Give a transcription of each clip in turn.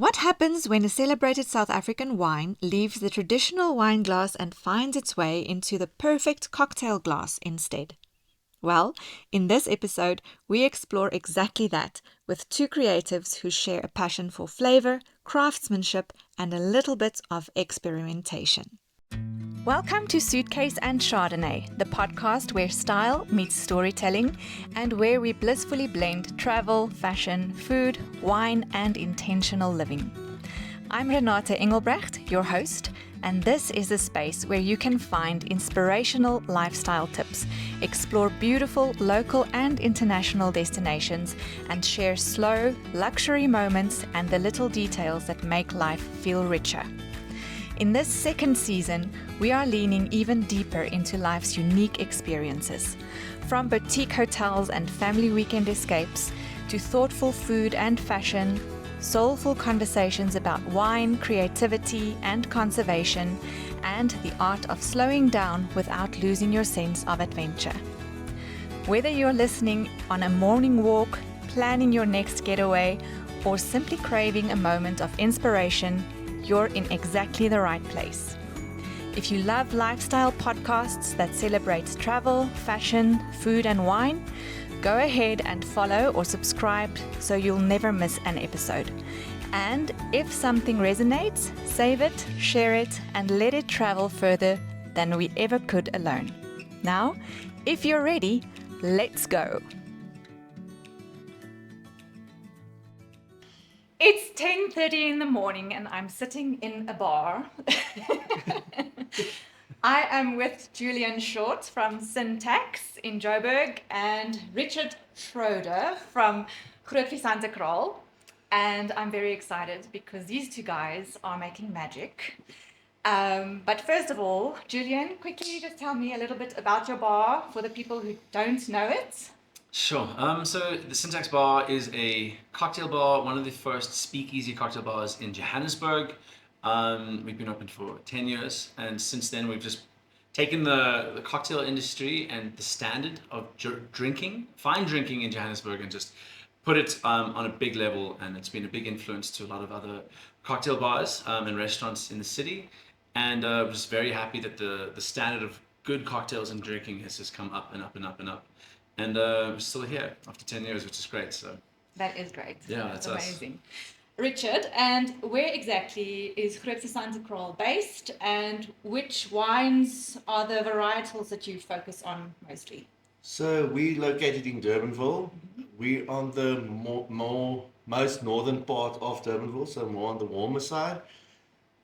What happens when a celebrated South African wine leaves the traditional wine glass and finds its way into the perfect cocktail glass instead? Well, in this episode, we explore exactly that with two creatives who share a passion for flavor, craftsmanship, and a little bit of experimentation. Welcome to Suitcase and Chardonnay, the podcast where style meets storytelling and where we blissfully blend travel, fashion, food, wine, and intentional living. I'm Renate Engelbrecht, your host, and this is a space where you can find inspirational lifestyle tips, explore beautiful local and international destinations, and share slow, luxury moments and the little details that make life feel richer. In this second season, we are leaning even deeper into life's unique experiences. From boutique hotels and family weekend escapes, to thoughtful food and fashion, soulful conversations about wine, creativity and conservation, and the art of slowing down without losing your sense of adventure. Whether you're listening on a morning walk, planning your next getaway, or simply craving a moment of inspiration, you're in exactly the right place. If you love lifestyle podcasts that celebrate travel, fashion, food, and wine, go ahead and follow or subscribe so you'll never miss an episode. And if something resonates, save it, share it, and let it travel further than we ever could alone. Now, if you're ready, let's go. It's 10:30 in the morning and I'm sitting in a bar. I am with Julian Short from Syntax in Joburg and Richard Schroeder from Groot Phesantekraal. And I'm very excited because these two guys are making magic. But first of all, Julian, quickly just tell me a little bit about your bar for the people who don't know it. Sure. So the Syntax Bar is a cocktail bar, one of the first speakeasy cocktail bars in Johannesburg. We've been open for 10 years, and since then we've just taken the cocktail industry and the standard of fine drinking in Johannesburg, and just put it on a big level, and it's been a big influence to a lot of other cocktail bars and restaurants in the city. And we're just very happy that the standard of good cocktails and drinking has just come up and up and up and up. And we're still here after 10 years, which is great. So that is great. Yeah, that's us. Amazing. Richard, and where exactly is Groot Phesantekraal based, and which wines are the varietals that you focus on mostly? So we're located in Durbanville. We're on the most northern part of Durbanville, so more on the warmer side.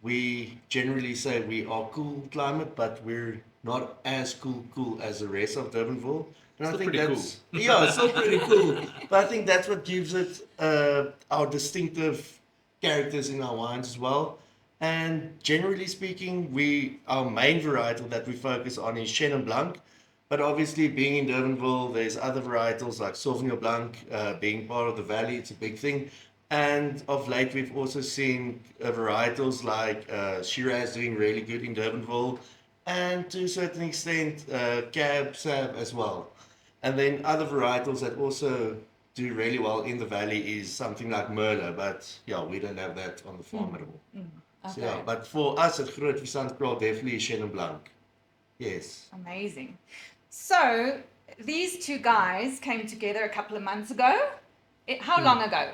We generally say we are cool climate, but we're not as cool as the rest of Durbanville. And Still I think pretty that's cool. Yeah, it's still pretty cool. But I think that's what gives it our distinctive characters in our wines as well. And generally speaking, our main varietal that we focus on is Chenin Blanc. But obviously, being in Durbanville, there's other varietals like Sauvignon Blanc. Being part of the valley, it's a big thing. And of late, we've also seen varietals like Shiraz doing really good in Durbanville, and to a certain extent, Cab Sav as well. And then other varietals that also do really well in the valley is something like Merlot, but yeah, we don't have that on the farm at all. Okay. So, yeah, but for us at Groot Phesantekraal, definitely Chenin Blanc. Yes. Amazing. So these two guys came together a couple of months ago. How long ago?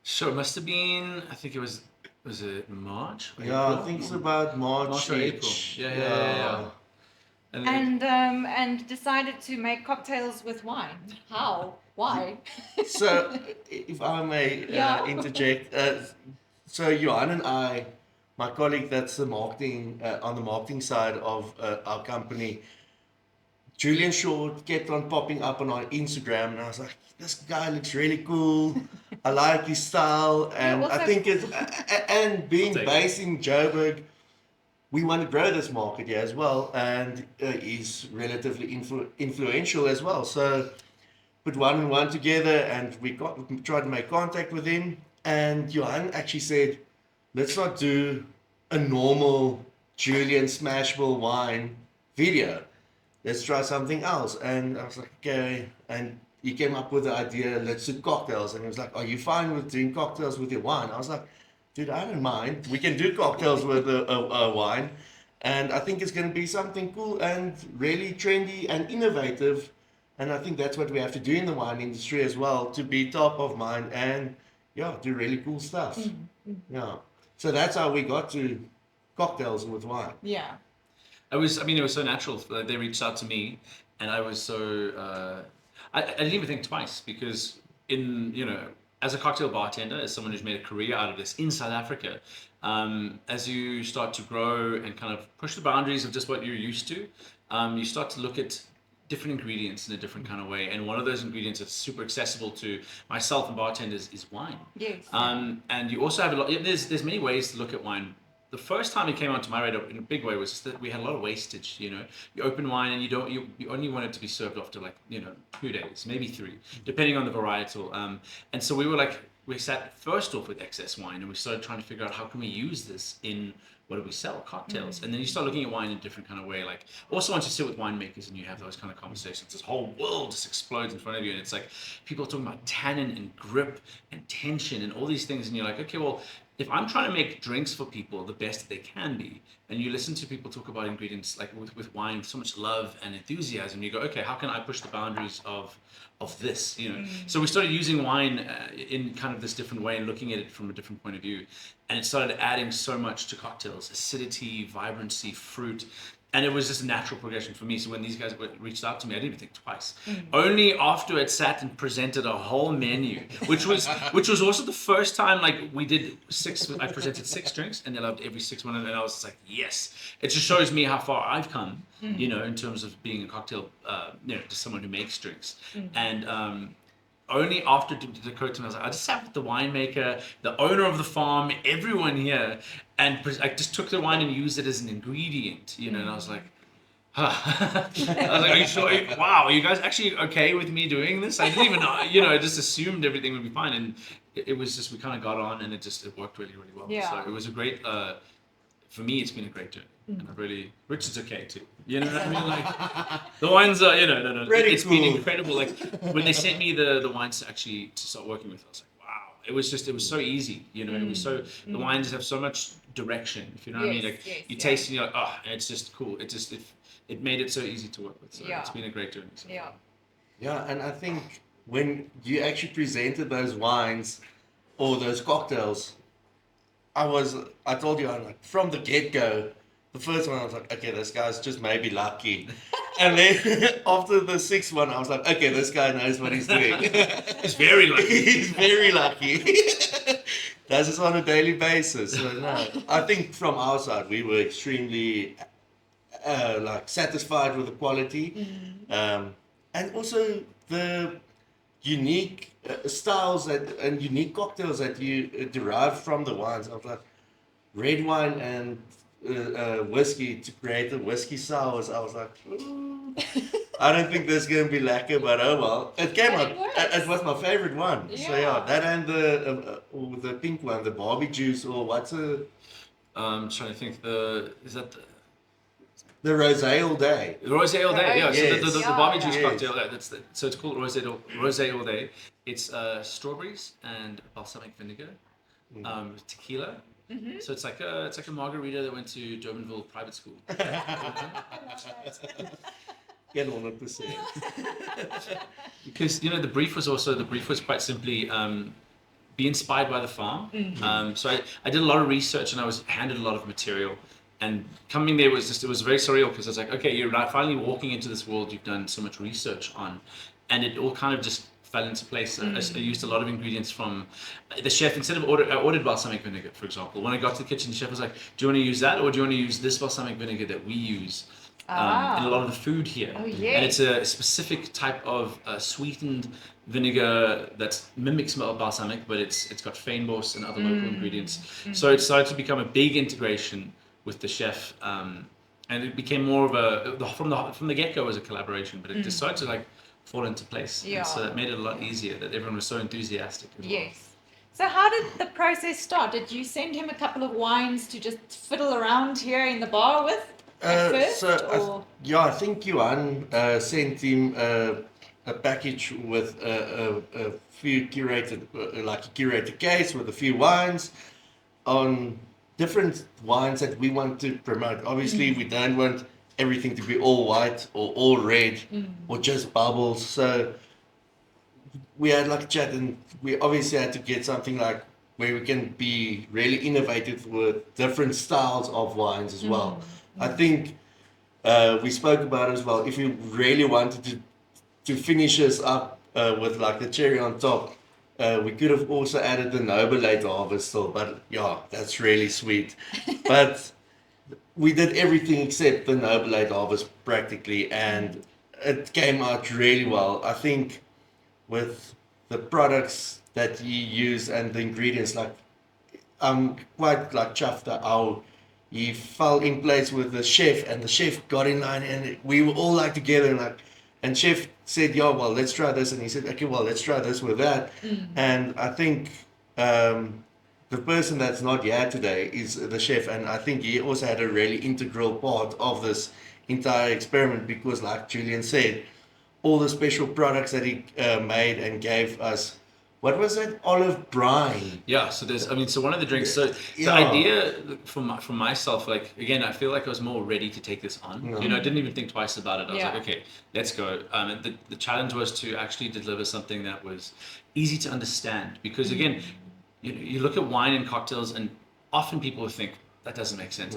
Sure, it must have been, I think it was it March? Or Yeah, April? I think it's about March or April. Yeah. And decided to make cocktails with wine. How? Why? So, if I may Yeah. interject, so Johan and I, my colleague that's the marketing on the marketing side of our company, Julian Short kept on popping up on our Instagram, and I was like, this guy looks really cool. I like his style, and I think it's and being based in Joburg, we want to grow this market here as well, and he's relatively influential as well. So put one and one together, and we tried to make contact with him. And Johan actually said, let's not do a normal Julian Smashable wine video. Let's try something else. And I was like, okay. And he came up with the idea, let's do cocktails. And he was like, are you fine with doing cocktails with your wine? I was like, dude, I don't mind. We can do cocktails with a wine. And I think it's going to be something cool and really trendy and innovative. And I think that's what we have to do in the wine industry as well, to be top of mind and, yeah, do really cool stuff. Yeah. So that's how we got to cocktails with wine. Yeah. It was so natural. They reached out to me, and I was so, I didn't even think twice, because as a cocktail bartender, as someone who's made a career out of this in South Africa, as you start to grow and kind of push the boundaries of just what you're used to, you start to look at different ingredients in a different kind of way. And one of those ingredients that's super accessible to myself and bartenders is wine. Yes. And you also have a lot, there's many ways to look at wine. The first time it came onto my radar in a big way was just that we had a lot of wastage. You open wine and you only want it to be served after 2 days, maybe 3, depending on the varietal. And so we sat first off with excess wine, and we started trying to figure out how can we use this in what do we sell, cocktails. And then you start looking at wine in a different kind of way. Like, also once you sit with winemakers and you have those kind of conversations, this whole world just explodes in front of you, and it's like people are talking about tannin and grip and tension and all these things, and you're like, okay, well, if I'm trying to make drinks for people the best that they can be, and you listen to people talk about ingredients like with wine with so much love and enthusiasm, you go, okay, how can I push the boundaries of this? So we started using wine in kind of this different way and looking at it from a different point of view, and it started adding so much to cocktails: acidity, vibrancy, fruit. And it was just a natural progression for me. So when these guys reached out to me, I didn't even think twice. Only after I'd sat and presented a whole menu, which was also the first time we did 6. I presented 6 drinks, and they loved every 6 one, and I was just like, yes. It just shows me how far I've come, in terms of being a cocktail, just someone who makes drinks. And only after it occurred to me, I was like, I just sat with the winemaker, the owner of the farm, everyone here, and I just took the wine and used it as an ingredient, and I was like, huh. I was like, are you sure? Wow, are you guys actually okay with me doing this? I didn't even know, I just assumed everything would be fine, and it was just, we kind of got on, and it worked really, really well. Yeah. So it was a great, for me, it's been a great journey. And Richard's okay too. You know what I mean? Like, the wines are, it's been incredible. Like, when they sent me the wines to start working with, I was like, wow. It was so easy, It was so, the wines have so much direction, if you know what I mean? Like, you taste and you're like, oh, and it's just cool. It made it so easy to work with. So it's been a great journey. So. Yeah. Yeah, and I think when you actually presented those wines or those cocktails, I told you, from the get-go, the first one I was like, okay, this guy's just maybe lucky. And then after the 6th one, I was like, okay, this guy knows what he's doing. He's very lucky. He's very lucky. Does this on a daily basis. So no, I think from our side, we were extremely satisfied with the quality. And also the unique styles and unique cocktails that you derive from the wines. I was like, red wine and whiskey to create the whiskey sours. I was like, I don't think this is going to be lacquer, but oh well. It came out. It was my favorite one. Yeah. So yeah, that and the pink one, the Barbie juice, or what's a... I'm trying to think. Is that the rosé all day. The rosé all day, yeah. Yes. So the Barbie juice Yes. cocktail, so it's called rosé all day. It's strawberries and balsamic vinegar, tequila. So it's like a margarita that went to Durbanville private school. Get 100%. Because the brief was quite simply be inspired by the farm. So I did a lot of research, and I was handed a lot of material. And coming there it was very surreal, because I was like, okay, you're finally walking into this world you've done so much research on, and it all kind of just fell into place. I used a lot of ingredients from the chef. Instead of I ordered balsamic vinegar, for example. When I got to the kitchen, the chef was like, do you want to use that, or do you want to use this balsamic vinegar that we use in a lot of the food here? Oh, yes. And it's a specific type of sweetened vinegar that mimics balsamic, but it's got fynbos and other local ingredients. So it started to become a big integration with the chef, and it became more of from the get-go as a collaboration, but it decided to fall into place. Yeah. So it made it a lot easier that everyone was so enthusiastic as well. Yes. So how did the process start? Did you send him a couple of wines to just fiddle around here in the bar with at first? I think Johan sent him a package with a few curated, like a curated case with a few wines on different wines that we want to promote. Obviously, we don't want everything to be all white or all red or just bubbles. So we had like a chat, and we obviously had to get something like where we can be really innovative with different styles of wines as well. I think we spoke about it as well. If you really wanted to finish us up with like the cherry on top, we could have also added the noble late harvest still, but yeah, that's really sweet. But we did everything except the noble late harvest practically, and it came out really well. I think with the products that you use and the ingredients, like I'm quite like chuffed at how he fell in place with the chef, and the chef got in line, and we were all like together, and like, and chef said, yeah, well, let's try this, and he said, okay, well, let's try this with that. And I think the person that's not here today is the chef, and I think he also had a really integral part of this entire experiment, because like Julian said, all the special products that he made and gave us. What was it? Olive brine. Yeah, so so one of the drinks, so the Yeah. idea from myself, like, again, I feel like I was more ready to take this on. Yeah. You know, I didn't even think twice about it. I was Yeah. like, okay, let's go. And the challenge was to actually deliver something that was easy to understand. Because again, you look at wine and cocktails, and often people think that doesn't make sense.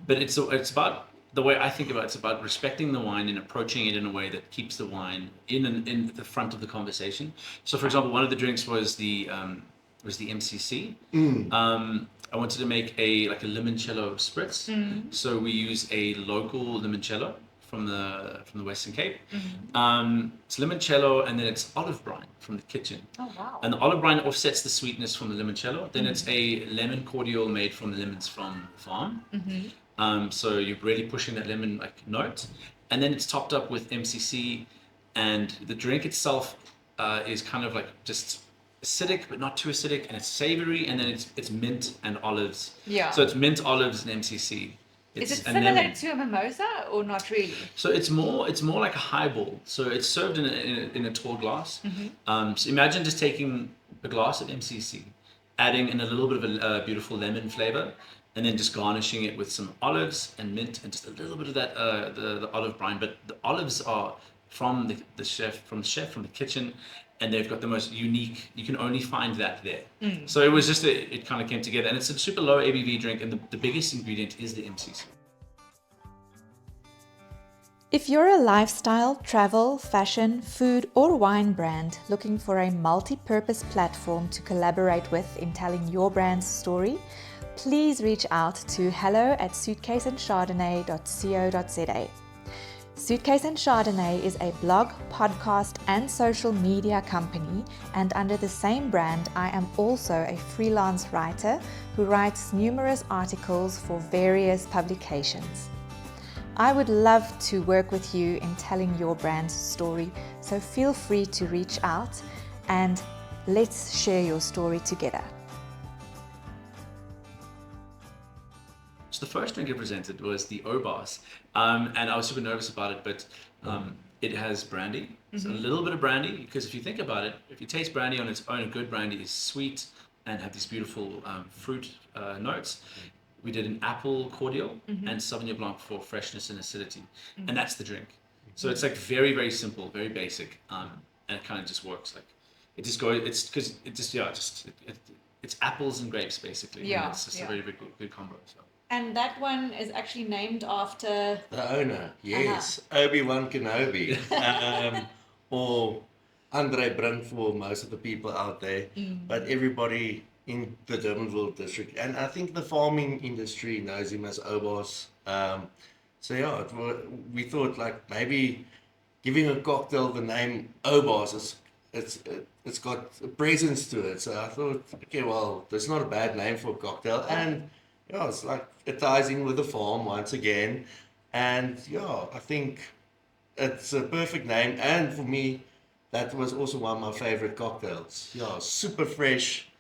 But it's about, the way I think about it, it's about respecting the wine and approaching it in a way that keeps the wine in the front of the conversation. So, for example, one of the drinks was the MCC. I wanted to make a limoncello spritz. So we use a local limoncello from the Western Cape. It's limoncello, and then it's olive brine from the kitchen. Oh, wow. And the olive brine offsets the sweetness from the limoncello. Then it's a lemon cordial made from the lemons from the farm. So you're really pushing that lemon note, and then it's topped up with MCC, and the drink itself is kind of like just acidic but not too acidic, and it's savory, and then it's mint and olives. Yeah. So it's mint, olives, and MCC. Is it and similar lemon. to a mimosa or not really? So it's more like a highball. So it's served in a tall glass. So imagine just taking a glass of MCC, adding in a little bit of a beautiful lemon flavor, and then just garnishing it with some olives and mint and just a little bit of that the olive brine. But the olives are from the chef from the kitchen, and they've got the most unique. You can only find that there. So it was just it kind of came together, and it's a super low ABV drink, and the biggest ingredient is the MCC. If you're a lifestyle, travel, fashion, food, or wine brand looking for a multi-purpose platform to collaborate with in telling your brand's story, please reach out to hello@suitcaseandchardonnay.co.za. Suitcase and Chardonnay is a blog, podcast, and social media company, and under the same brand, I am also a freelance writer who writes numerous articles for various publications. I would love to work with you in telling your brand's story, so feel free to reach out and let's share your story together. So the first drink I presented was the Obas, and I was super nervous about it, but it has brandy. So a little bit of brandy, because if you think about it, if you taste brandy on its own, a good brandy is sweet and have these beautiful fruit notes. We did an apple cordial and Sauvignon Blanc for freshness and acidity, and that's the drink. So it's like very, very simple, very basic, and it kind of just works. Like it just goes. It's because it just it's apples and grapes basically. Yeah, and it's just a very, very good combo. So. And that one is actually named after The owner, yes. Obi-Wan Kenobi. Or Andre Brink for most of the people out there. But everybody in the Durbanville district. And I think the farming industry knows him as Obos. So yeah, we thought like maybe giving a cocktail the name Obos, it's got a presence to it. So I thought, okay, well, that's not a bad name for a cocktail. And yeah, it's like it ties in with the farm once again. And yeah, I think it's a perfect name. And for me, that was also one of my favorite cocktails. Yeah, super fresh,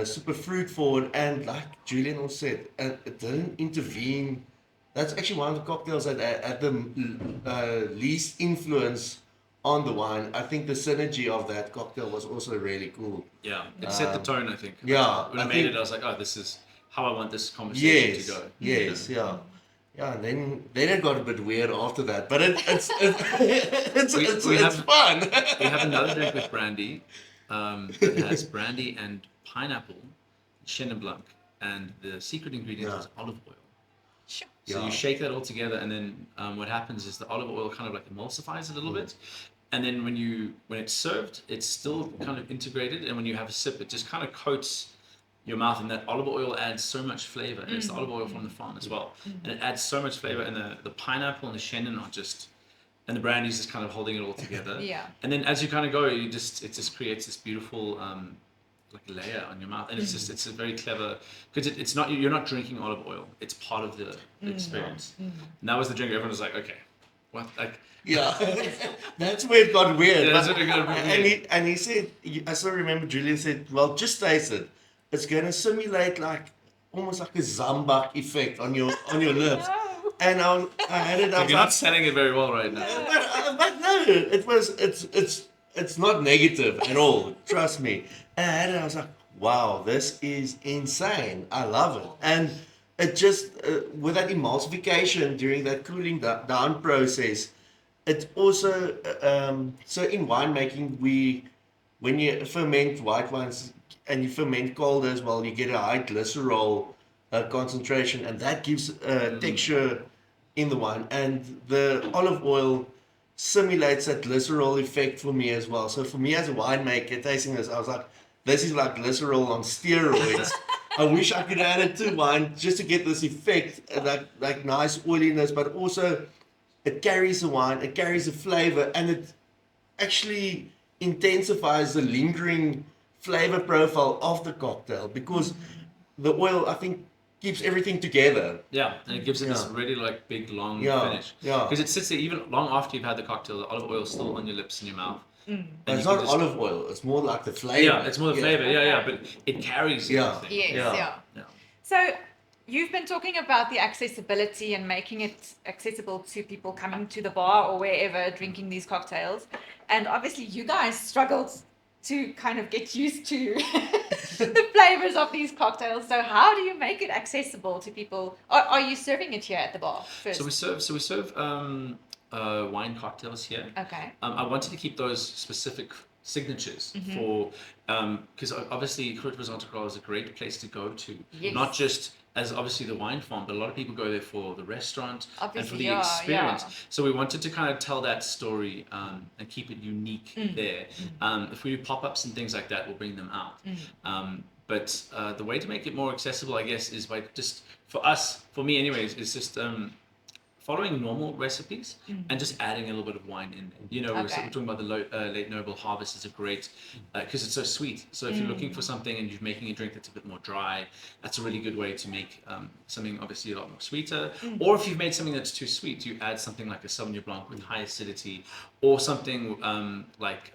super fruit forward. And like Julian also said, it didn't intervene. That's actually one of the cocktails that had the least influence on the wine, I think the synergy of that cocktail was also really cool. Yeah, it set the tone, I think. Yeah, When I made it, I was like, oh, this is how I want this conversation Yes, to go. yes, yeah. Yeah, and then it got a bit weird after that, but it's it's fun. We have another drink with brandy that has brandy and pineapple, Chenin Blanc, and the secret ingredient is olive oil. Sure. So you shake that all together, and then what happens is the olive oil kind of like emulsifies a little bit, and then when it's served, it's still kind of integrated, and when you have a sip, it just kind of coats your mouth, and that olive oil adds so much flavor, and it's the olive oil from the farm as well, and it adds so much flavor, and the pineapple and the Chenin are just, and the brandy's just kind of holding it all together. Yeah. And then as you kind of go, it just creates this beautiful like layer on your mouth, and it's a very clever, because it's not, you're not drinking olive oil, it's part of the experience. And that was the drink. Everyone was like, okay, what, like. Yeah, that's where it got weird. Yeah, that's where it got weird. And he said, I still remember Julian said, well, just taste it. It's going to simulate like almost like a Zambach effect on your lips. And I had it. Like, you're not selling it very well right now. But no, it's not negative at all. Trust me. And I had it. I was like, wow, this is insane. I love it. And it just with that emulsification during that cooling down process, it also so in winemaking when you ferment white wines and you ferment cold as well, you get a high glycerol concentration, and that gives texture in the wine. And the olive oil simulates that glycerol effect for me as well. So for me as a winemaker, tasting this, I was like, this is like glycerol on steroids. I wish I could add it to wine just to get this effect, like nice oiliness, but also it carries the wine, it carries the flavor, and it actually intensifies the lingering flavor profile of the cocktail, because the oil, I think, keeps everything together. Yeah, and it gives it this really like big long finish. Yeah. Because it sits there even long after you've had the cocktail. The olive oil is still on your lips and your mouth. But it's not olive oil. It's more like the flavor. Yeah, it's more the flavor. Yeah, but it carries everything. Yes, yeah. So you've been talking about the accessibility and making it accessible to people coming to the bar or wherever drinking these cocktails. And obviously you guys struggled to kind of get used to the flavors of these cocktails. So how do you make it accessible to people? Are you serving it here at the bar first? So we serve wine cocktails here. Okay. I wanted to keep those specific signatures for, because obviously Groot Phesantekraal is a great place to go to, not just as obviously the wine farm, but a lot of people go there for the restaurant and for the experience. So we wanted to kind of tell that story and keep it unique there. If we do pop-ups and things like that, we'll bring them out. But the way to make it more accessible, I guess, is by just, for me anyways, is just following normal recipes and just adding a little bit of wine in there. You know, we're talking about the late noble harvest is a great, because it's so sweet. So if you're looking for something and you're making a drink that's a bit more dry, that's a really good way to make something obviously a lot more sweeter. Or if you've made something that's too sweet, you add something like a Sauvignon Blanc with high acidity, or something like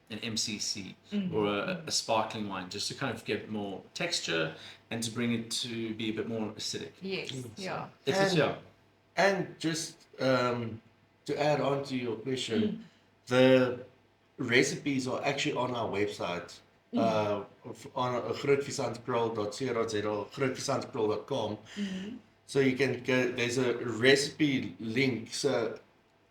an MCC or a sparkling wine, just to kind of give more texture and to bring it to be a bit more acidic. Yes, And just to add on to your question, the recipes are actually on our website, on Groot Phesantekraal.co.za, grootphesantekraal.com. So you can go, there's a recipe link. So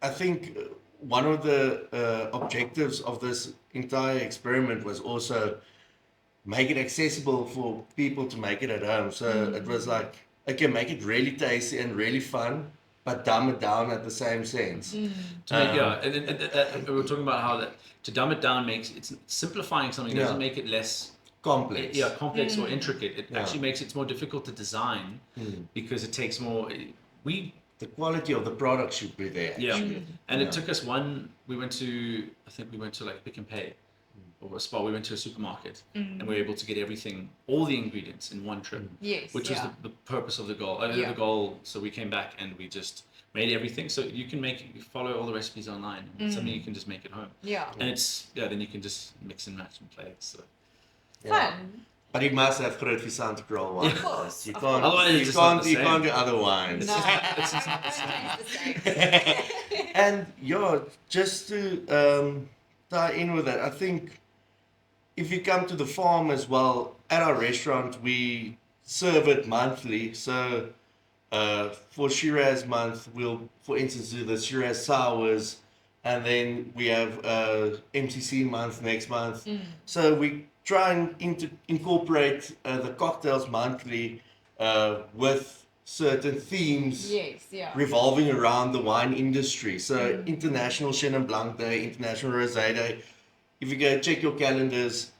I think one of the objectives of this entire experiment was also make it accessible for people to make it at home. So it was like, okay, make it really tasty and really fun, but dumb it down at the same sense. And we were talking about how to dumb it down makes it's simplifying something doesn't make it less complex. Complex or intricate. It actually makes it more difficult to design because it takes more. The quality of the product should be there. Actually. And it took us we went to like Pick and Pay. Or a spot, we went to a supermarket and we were able to get everything, all the ingredients in one trip. Which was the purpose of the goal. The goal. So we came back and we just made everything. So you can follow all the recipes online. It's something you can just make at home. And it's then you can just mix and match and play. So fun. But you must have Groot Phesantekraal wine. Of course. You can't. Otherwise, You can't do other wines. No, it's not the same. And yeah, just to tie in with that, I think if you come to the farm as well, at our restaurant, we serve it monthly. So for Shiraz month, we'll, for instance, do the Syrah Sours, and then we have MCC month next month. So we try and incorporate the cocktails monthly with certain themes Yes, yeah. revolving around the wine industry. So International Chenin Blanc Day, International Rosé Day. If you go check your calendars,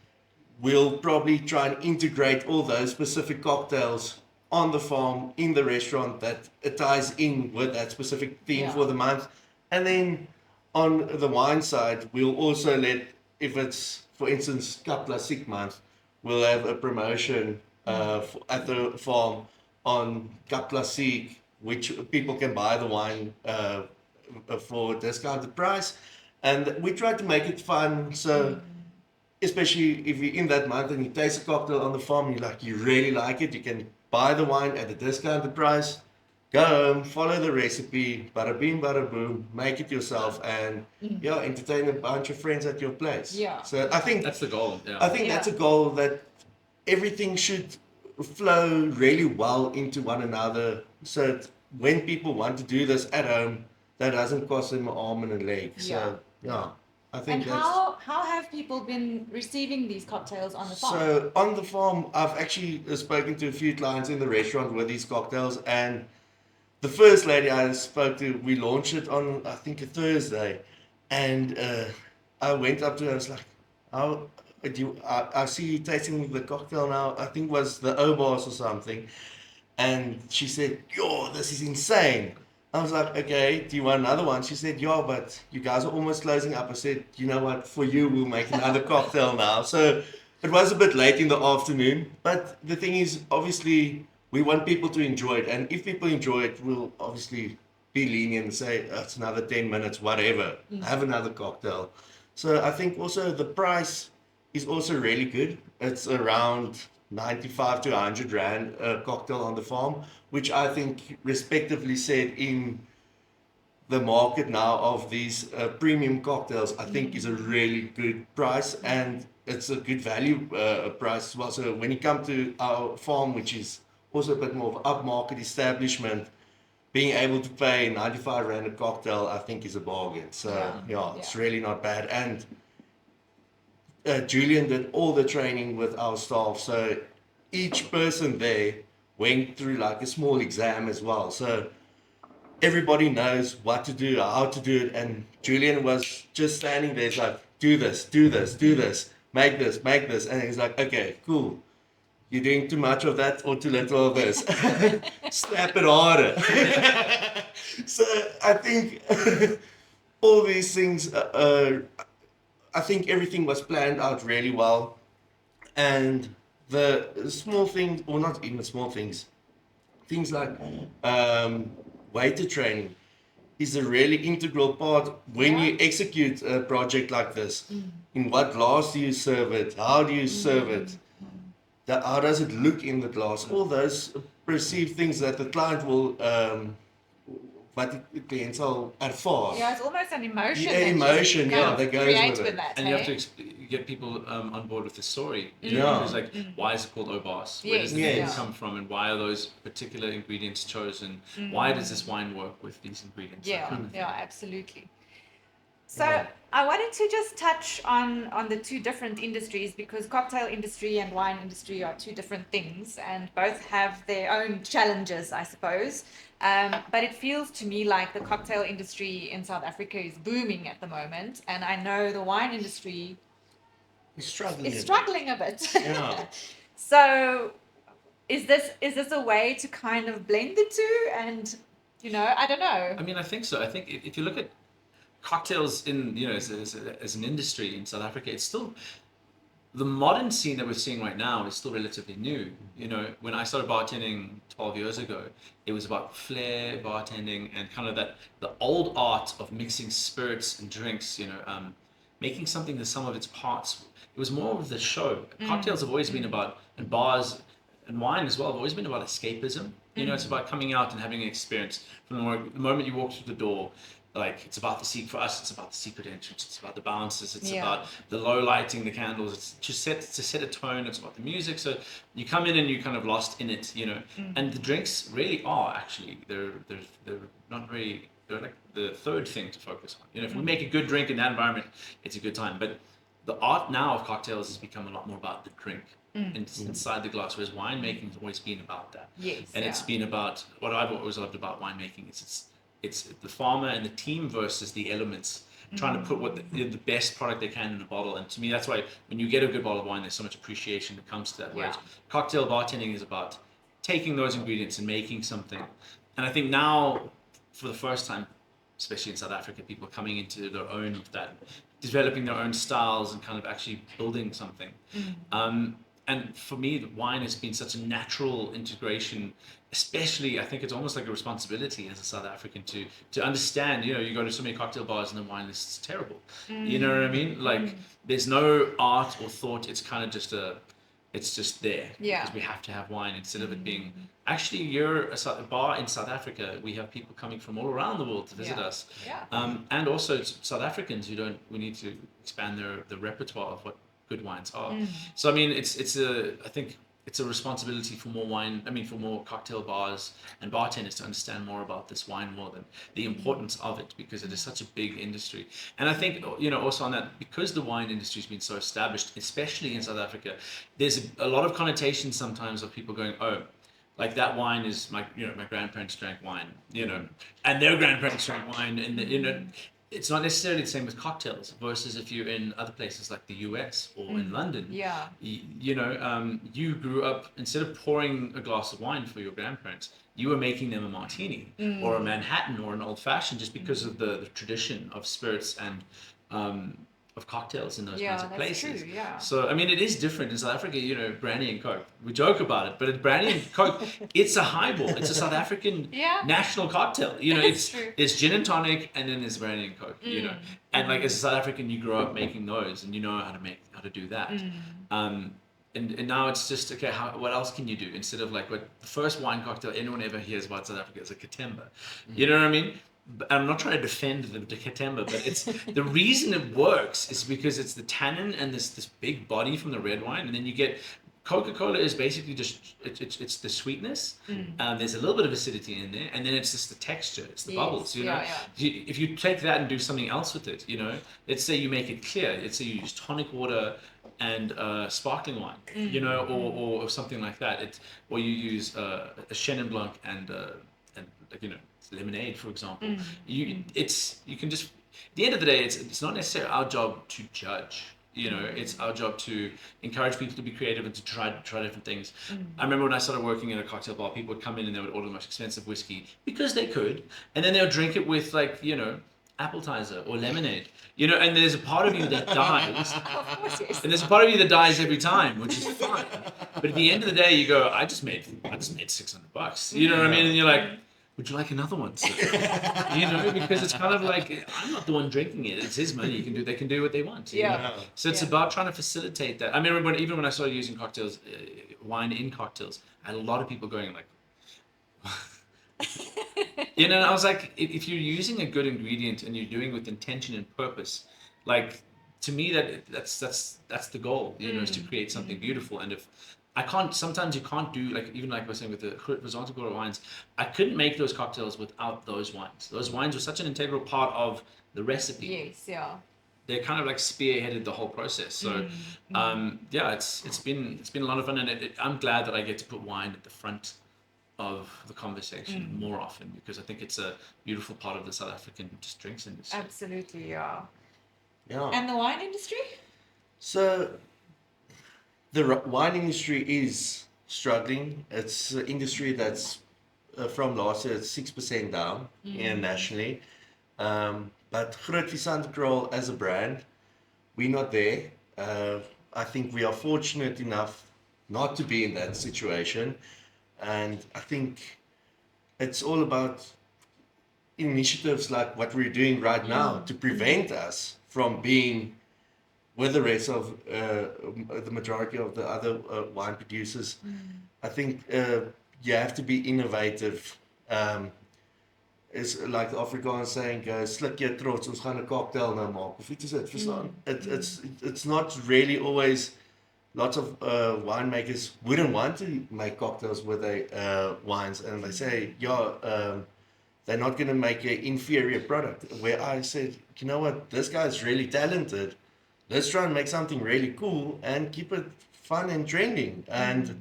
we'll probably try and integrate all those specific cocktails on the farm, in the restaurant, that it ties in with that specific theme for the month. And then on the wine side, we'll also let, if it's, for instance, Cap Classique month, we'll have a promotion at the farm on Cap Classique, which people can buy the wine for a discounted price. And we try to make it fun. So especially if you're in that month and you taste a cocktail on the farm, you really like it, you can buy the wine at a discounted price, go home, follow the recipe, bada bing, bada boom, make it yourself, and entertain a bunch of friends at your place. Yeah. So I think That's the goal. Yeah. I think that's a goal, that everything should flow really well into one another, so that when people want to do this at home, that doesn't cost them an arm and a leg. So I think And that's... how have people been receiving these cocktails on the farm? So on the farm, I've actually spoken to a few clients in the restaurant with these cocktails, and the first lady I spoke to, we launched it on, I think, a Thursday, and I went up to her, I was like, "How do you, I see you tasting the cocktail now, I think it was the Obos or something," and she said, "Yo, this is insane." I was like, "Okay, do you want another one?" She said, "Yeah, but you guys are almost closing up." I said, "You know what, for you, we'll make another cocktail now." So it was a bit late in the afternoon, but the thing is, obviously, we want people to enjoy it. And if people enjoy it, we'll obviously be lenient and say, "It's another 10 minutes, whatever, have another cocktail." So I think also the price is also really good. It's around 95 to 100 Rand a cocktail on the farm, which I think respectively said in the market now of these premium cocktails, I think is a really good price, and it's a good value price as well. So when you come to our farm, which is also a bit more of an upmarket establishment, being able to pay 95 Rand a cocktail, I think is a bargain. So it's really not bad. And Julian did all the training with our staff, so each person there went through like a small exam as well. So everybody knows what to do, how to do it, and Julian was just standing there, it's like, "Do this, do this, do this, make this," and he's like, "Okay, cool. You're doing too much of that or too little of this. Slap it harder." So I think all these things, I think everything was planned out really well. And the small things, or not even small things, things like waiter training is a really integral part when you execute a project like this. In what glass do you serve it? How do you serve it? How does it look in the glass? All those perceived things that the client will, wat die cliënt sal ervaar. Yeah, it's almost an emotion. Emotion, that goes with it. That, And you have to get people on board with the story. You know, it's like, why is it called Obas? Where does the name come from, and why are those particular ingredients chosen? Why does this wine work with these ingredients? Yeah, absolutely. So I wanted to just touch on the two different industries, because cocktail industry and wine industry are two different things, and both have their own challenges, I suppose. But it feels to me like the cocktail industry in South Africa is booming at the moment, and I know the wine industry is struggling a bit. Yeah. So is this a way to kind of blend the two? And I don't know. I mean, I think so. I think if you look at cocktails in as an industry in South Africa, it's still, the modern scene that we're seeing right now is still relatively new. When I started bartending 12 years ago, it was about flair bartending and kind of the old art of mixing spirits and drinks, making something the sum of its parts. It was more of the show. Cocktails have always been about, and bars and wine as well, have always been about escapism. It's about coming out and having an experience. From the moment you walk through the door, like it's about the secret for us. It's about the secret entrance. It's about the bounces. It's Yeah. about the low lighting, the candles. It's just to set a tone. It's about the music. So you come in and you're kind of lost in it, you know. And the drinks really are actually they're not really, they're like the third thing to focus on. You know, if we make a good drink in that environment, it's a good time. But the art now of cocktails has become a lot more about the drink inside the glass, whereas winemaking has always been about that. Yes, And it's been about what I've always loved about winemaking is it's the farmer and the team versus the elements, trying to put what the best product they can in a bottle. And to me, that's why when you get a good bottle of wine, there's so much appreciation that comes to that. Whereas cocktail bartending is about taking those ingredients and making something. And I think now, for the first time, especially in South Africa, people are coming into their own that, developing their own styles and kind of actually building something. And for me, the wine has been such a natural integration, especially I think it's almost like a responsibility as a South African to understand, you know, you go to so many cocktail bars and the wine list is terrible. You know what I mean? Like there's no art or thought. It's kind of just it's just there. Yeah. Because we have to have wine instead of it being, actually you're a bar in South Africa. We have people coming from all around the world to visit us. Yeah. And also South Africans we need to expand the repertoire of what good wines are. So I mean, I think it's a responsibility for more cocktail bars and bartenders to understand more about this wine world and the importance of it, because it is such a big industry. And I think, you know, also on that, because the wine industry has been so established, especially in South Africa, there's a lot of connotations sometimes of people going, oh, like that wine is my grandparents drank wine, you know, and their grandparents drank wine, and you know, it's not necessarily the same with cocktails versus if you're in other places like the US or in London. Yeah. You know, you grew up, instead of pouring a glass of wine for your grandparents, you were making them a martini or a Manhattan or an old fashioned, just because of the tradition of spirits and of cocktails in those kinds of places. True, yeah. So I mean, it is different in South Africa. You know, brandy and coke. We joke about it, but it's brandy and coke. It's a highball. It's a South African national cocktail. You know, it's gin and tonic, and then there's brandy and coke. You know, and like as a South African, you grow up making those, and you know how to do that. And now it's just, okay, what else can you do? Instead of like what the first wine cocktail anyone ever hears about South Africa is a Katemba. You know what I mean? I'm not trying to defend the Katemba, but it's the reason it works is because it's the tannin and this big body from the red wine, and then you get Coca-Cola is basically just it's the sweetness. There's a little bit of acidity in there, and then it's just the texture, it's the bubbles. You know, if you take that and do something else with it, you know, let's say you make it clear. Let's say you use tonic water and sparkling wine, you know, or something like that. Or you use a Chenin Blanc and you know, lemonade, for example. You can just, at the end of the day, it's not necessarily our job to judge. You know, it's our job to encourage people to be creative and to try different things. I remember when I started working in a cocktail bar, people would come in and they would order the most expensive whiskey because they could, and then they would drink it with, like, you know, appetizer or lemonade. You know, and there's a part of you that dies. And there's a part of you that dies every time, which is fine. But at the end of the day, you go, I just made $600. You know what I mean? And you're like, would you like another one, sir? You know, because it's kind of like, I'm not the one drinking it. It's his money. They can do what they want. You know? So it's about trying to facilitate that. I mean, even when I started using cocktails, wine in cocktails, I had a lot of people going like, you know, and I was like, if you're using a good ingredient and you're doing it with intention and purpose, like, to me, that's the goal, you know, is to create something beautiful. And if sometimes you can't do, like, even like I was saying with the Groot Phesantekraal wines, I couldn't make those cocktails without those wines. Those wines were such an integral part of the recipe. Yes, yeah. They kind of like spearheaded the whole process. So, yeah, it's been a lot of fun, and I'm glad that I get to put wine at the front of the conversation more often, because I think it's a beautiful part of the South African drinks industry. Absolutely, yeah. Yeah. And the wine industry? So the wine industry is struggling. It's an industry that's from last year, it's 6% down nationally. But Groot Phesantekraal as a brand, we're not there. I think we are fortunate enough not to be in that situation. And I think it's all about initiatives like what we're doing right now to prevent us from being with the rest of the majority of the other wine producers. I think you have to be innovative is like the Afrikaans saying, sluk jy trots, ons gaan 'n cocktail nou maak. Of iets is dit, verstaan? It's not really always, lots of winemakers wouldn't want to make cocktails with their wines, and they say, they're not going to make an inferior product. Where I said, you know what, this guy's really talented. Let's try and make something really cool and keep it fun and trending. And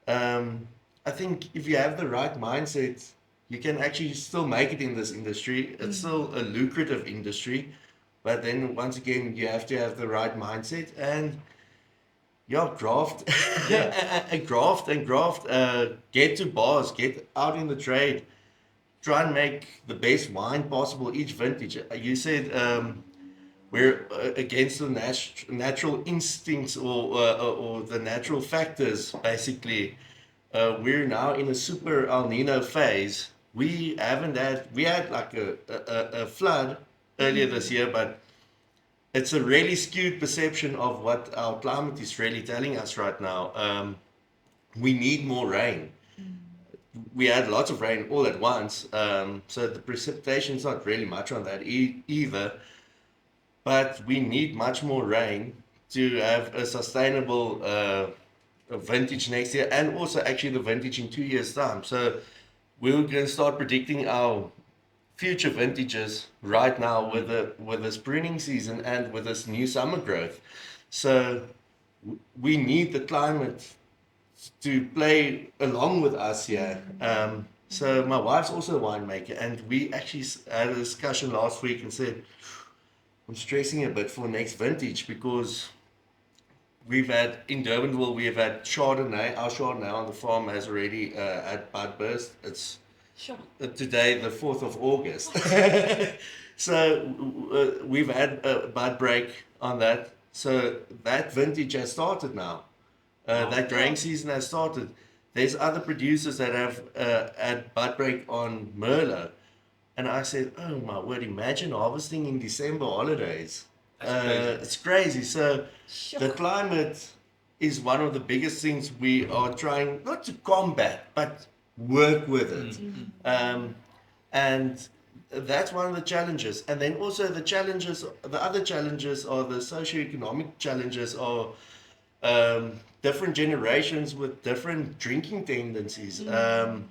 I think if you have the right mindset, you can actually still make it in this industry. It's still a lucrative industry, but then once again, you have to have the right mindset and graft, and graft and graft. Get to bars, get out in the trade, try and make the best wine possible each vintage. You said we're against the natural instincts or the natural factors. Basically, we're now in a super El Nino phase. We had like a flood earlier this year, but it's a really skewed perception of what our climate is really telling us right now. We need more rain. We had lots of rain all at once, so the precipitation is not really much on that either. But we need much more rain to have a sustainable vintage next year, and also actually the vintage in 2 years' time. So we're going to start predicting our future vintages right now with this pruning season and with this new summer growth. So we need the climate to play along with us here. So my wife's also a winemaker, and we actually had a discussion last week and said, I'm stressing a bit for next vintage because we've had, in Durbanville, we've had Chardonnay. Our Chardonnay on the farm has already had bud burst. It's today, the 4th of August. So we've had a bud break on that. So that vintage has started now. That growing season has started. There's other producers that have had bud break on Merlot. And I said, oh my word, imagine harvesting in December holidays. It's crazy. So the climate is one of the biggest things we are trying not to combat, but work with it. And that's one of the challenges. And then also the other challenges are the socioeconomic challenges are different generations with different drinking tendencies. And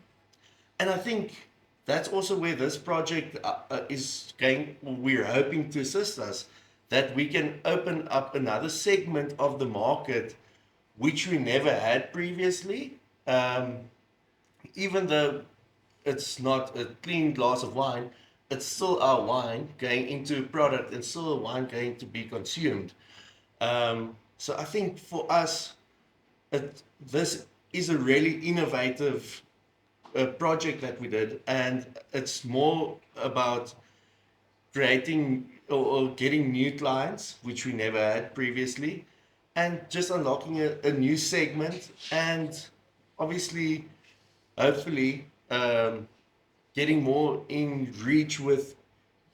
I think that's also where this project is going. We're hoping to assist us, that we can open up another segment of the market which we never had previously. Even though it's not a clean glass of wine, it's still our wine going into a product and still a wine going to be consumed. So I think for us, this is a really innovative project that we did, and it's more about creating or getting new clients, which we never had previously, and just unlocking a new segment, and obviously, hopefully, getting more in reach with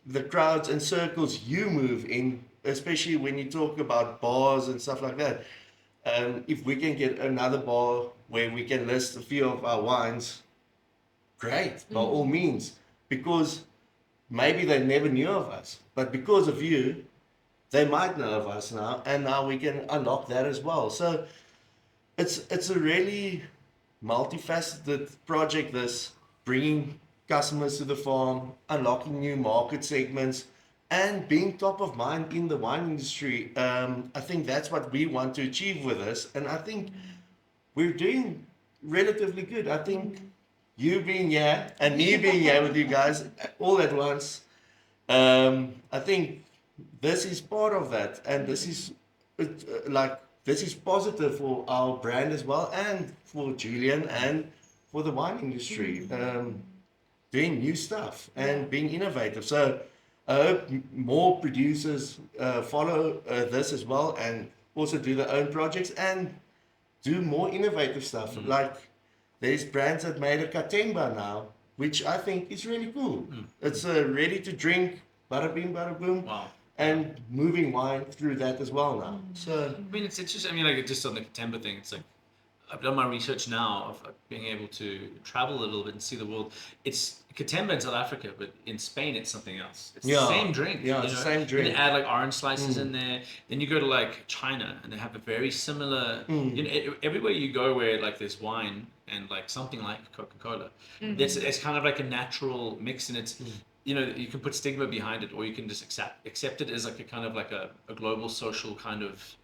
the crowds and circles you move in, especially when you talk about bars and stuff like that. If we can get another bar where we can list a few of our wines, great, by all means, because maybe they never knew of us, but because of you, they might know of us now, and now we can unlock that as well. So it's a really multifaceted project, this, bringing customers to the farm, unlocking new market segments, and being top of mind in the wine industry. I think that's what we want to achieve with this, and I think we're doing relatively good. I think you being here and me being here with you guys all at once, I think this is part of that, and this is this is positive for our brand as well, and for Julian and for the wine industry, doing new stuff and being innovative. So I hope more producers follow this as well, and also do their own projects and do more innovative stuff. Like there's brands that made a Katemba now, which I think is really cool. It's ready to drink, bada bing, bada boom. Wow. And moving wine through that as well now. So I mean, it's interesting. I mean, like just on the Katemba thing, it's like I've done my research now of being able to travel a little bit and see the world. It's Katemba in South Africa, but in Spain it's something else. It's the same drink. Yeah, it's the same drink. You can add like orange slices in there. Then you go to like China and they have a very similar. You know, everywhere you go where like there's wine and like something like Coca-Cola, it's kind of like a natural mix, and it's. You know, you can put stigma behind it, or you can just accept it as like a kind of like a global social kind of,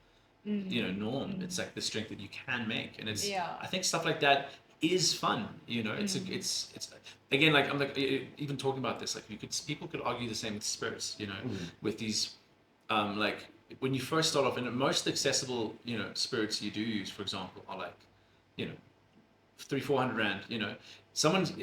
you know, norm. It's like this drink that you can make, and it's. I think stuff like that is fun. You know, it's again, like I'm like even talking about this, like people could argue the same with spirits. You know, with these, like when you first start off, and most accessible, you know, spirits you do use, for example, are like, you know, 300-400 rand. You know.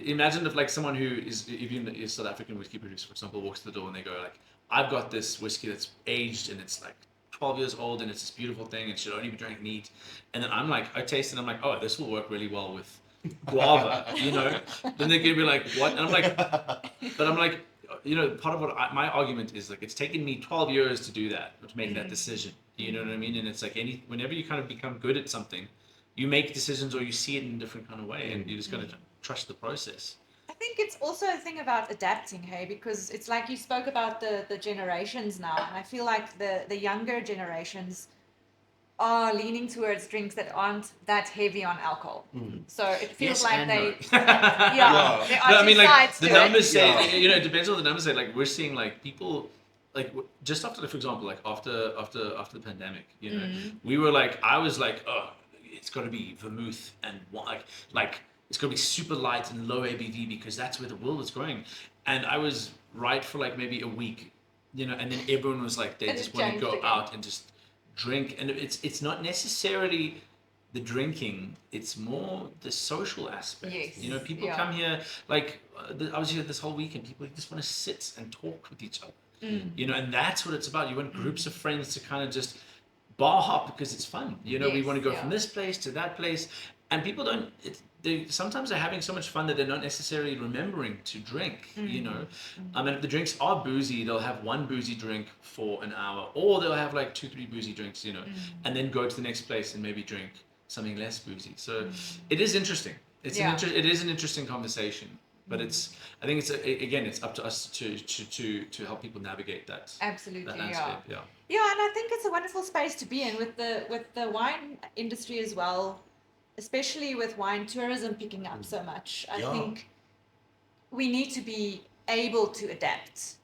Imagine if like someone who is even a South African whiskey producer, for example, walks to the door and they go like, I've got this whiskey that's aged and it's like 12 years old and it's this beautiful thing and should only be drank neat. And then I'm like, I taste it and I'm like, oh, this will work really well with guava, you know? Then they're gonna be like, what? And I'm like, but I'm like, you know, part of what my argument is like, it's taken me 12 years to do that, to make that decision. You know what I mean? And it's like whenever you kind of become good at something, you make decisions or you see it in a different kind of way, and you just gotta trust the process. I think it's also a thing about adapting, hey, because it's like you spoke about the generations now, and I feel like the younger generations are leaning towards drinks that aren't that heavy on alcohol. So it feels like they there are no, I mean, like sides the to numbers it. say, you know, it depends on the numbers say. Like we're seeing like people like just after, for example, like after the pandemic, you know, we were like, I was like, oh, it's got to be vermouth and like it's going to be super light and low ABV because that's where the world is going. And I was right for like maybe a week, you know, and then everyone was like, they just want to go out and just drink. And it's not necessarily the drinking, it's more the social aspect. Yes. You know, people come here, like I was here this whole week and people just want to sit and talk with each other. You know, and that's what it's about. You want groups of friends to kind of just bar hop because it's fun. You know, we want to go from this place to that place. And people don't, sometimes they're having so much fun that they're not necessarily remembering to drink, you know. And if the drinks are boozy, they'll have one boozy drink for an hour, or they'll have like 2-3 boozy drinks, you know, and then go to the next place and maybe drink something less boozy. So it is interesting. It is an interesting conversation, but I think it's up to us to help people navigate that. Absolutely, that landscape. Yeah, and I think it's a wonderful space to be in with the wine industry as well. Especially with wine tourism picking up so much, I think we need to be able to adapt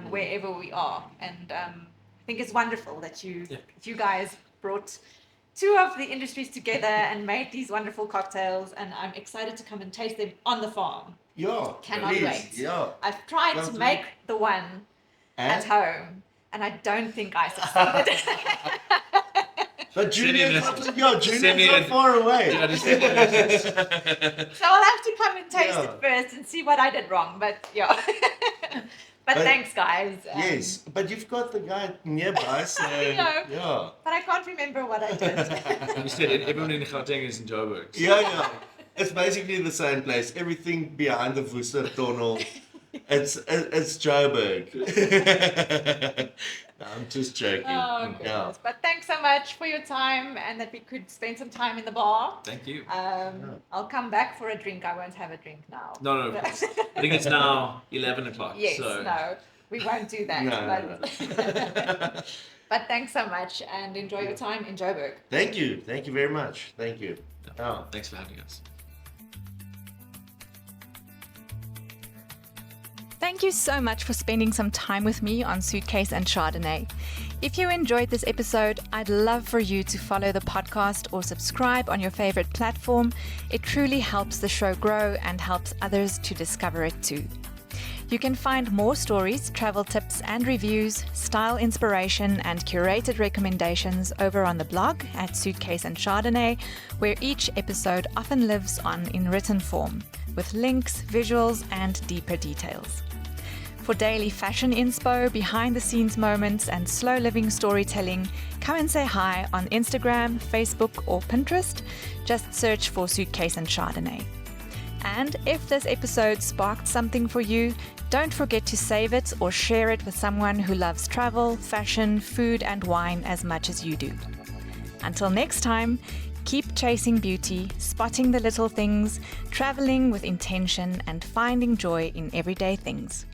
wherever we are, and I think it's wonderful that you guys brought two of the industries together and made these wonderful cocktails, and I'm excited to come and taste them on the farm. Cannot wait. I've tried to make the one at home, and I don't think I succeeded. But Julian's not far away. So I'll have to come and taste it first and see what I did wrong. But but thanks, guys. Yes, but you've got the guy nearby, so But I can't remember what I did. You said everyone in Gauteng is in Joburg. So. It's basically the same place. Everything behind the Worcester Tunnel. It's Joburg. No, I'm just joking. Oh, goodness. But thanks so much for your time and that we could spend some time in the bar. Thank you. I'll come back for a drink. I won't have a drink now. No, of course. I think it's now 11 o'clock. Yes, so. no, we won't do that. No. But thanks so much and enjoy your time in Joburg. Thank you. Thank you very much. Thank you. Thanks for having us. Thank you so much for spending some time with me on Suitcase and Chardonnay. If you enjoyed this episode, I'd love for you to follow the podcast or subscribe on your favorite platform. It truly helps the show grow and helps others to discover it too. You can find more stories, travel tips and reviews, style inspiration and curated recommendations over on the blog at Suitcase and Chardonnay, where each episode often lives on in written form, with links, visuals and deeper details. For daily fashion inspo, behind-the-scenes moments and slow-living storytelling, come and say hi on Instagram, Facebook or Pinterest. Just search for Suitcase and Chardonnay. And if this episode sparked something for you, don't forget to save it or share it with someone who loves travel, fashion, food and wine as much as you do. Until next time, Keep chasing beauty, spotting the little things, traveling with intention, and finding joy in everyday things.